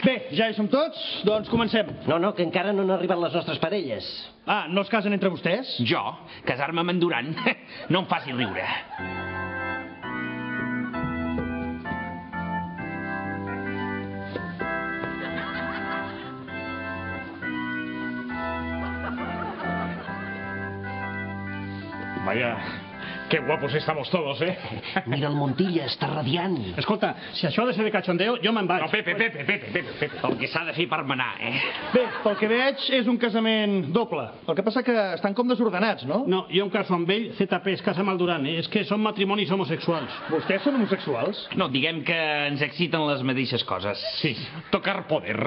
Bé, ja hi som tots, doncs comencem. No, que encara no han arribat les nostres parelles. Ah, no es casen entre vostès? Jo? Casar-me amb en Duran? No em faci riure. Vaya, qué guapos estamos todos, ¿eh? Mira el Montilla, està radiant. Escolta, si això ha de ser de cachondeo, jo me'n vaig. No, Pepe. El que s'ha de fer per manar, Bé, pel que veig és un casament doble. El que passa que estan com desordenats, no? No, jo em caso amb ell, ZP es casa amb el Duran, és que són matrimonis homosexuals. Vostès són homosexuals? No, diguem que ens exciten les mateixes coses. Sí, tocar poder.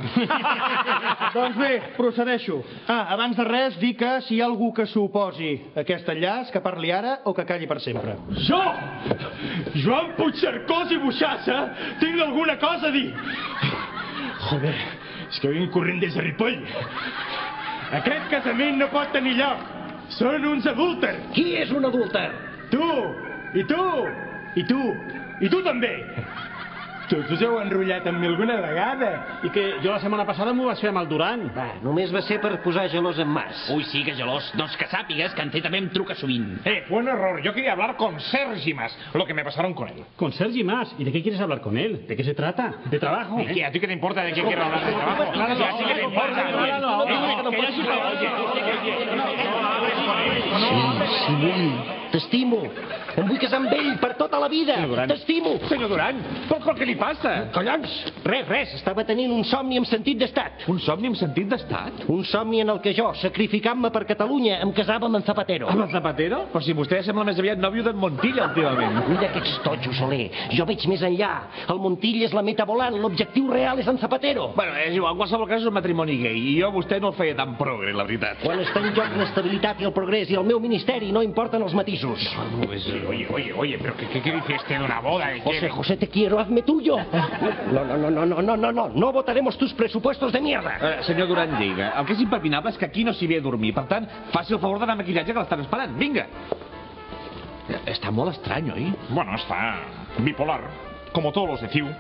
Doncs bé, procedeixo. Abans de res, dir que si hi ha algú que s'oposi a aquest enllaç, que parli ara o que calli per sempre. Jo, Joan Puigcercós i Buixassa, tinc alguna cosa a dir. Joder, és que vinc corrent des de Ripoll. Aquest casament no pot tenir lloc. Són uns adúlters. Qui és un adúlter? Tu, i tu, i tu, i tu també. Tots us heu enrotllat amb mi alguna vegada. I que jo la setmana passada m'ho vaig fer amb el Duran. Va, només va ser per posar gelós en Mas. Ui, sí, que gelós. Doncs que sàpigues que en també em truca sovint. Buen error. Yo quería hablar con Sergi Mas, lo que me pasaron con él. Con Sergi Mas. ¿Y de qué quieres hablar con él? ¿De qué se trata? ¿De trabajo? ¿Y qué? ¿A ti qué te importa de qué quiero hablar de trabajo? Si a ti qué te importa. Sí, t'estimo. Em vull casar amb ell per tota la vida. T'estimo. Senyor Duran, però què li passa? Collons! Res. Estava tenint un somni amb sentit d'estat. Un somni amb sentit d'estat? Un somni en el que jo, sacrificant-me per Catalunya, em casava amb en Zapatero. Amb el Zapatero? Però si vostè sembla més aviat nòvio d'en Montilla, últimament. Mira que ets totxo, Soler. Jo veig més enllà. El Montilla és la meta volant, l'objectiu real és en Zapatero. Bueno, és igual, en qualsevol cas és un matrimoni gay, i jo a vostè no el feia tan progre, la veritat. Quan està en joc l'estabilitat i el progrés i el meu ministeri no importen els matisos. Oye, pero ¿qué dice este de una boda? José, te quiero, hazme tuyo. No votaremos tus presupuestos de mierda. Senyor Duran, diga, el que és impepinable és que aquí no s'hi ve a dormir. Per tant, faci el favor d'anar a maquillatge que l'estan esperant. Vinga. Està molt estrany, oi? Bueno, està bipolar, como todos los de CiU.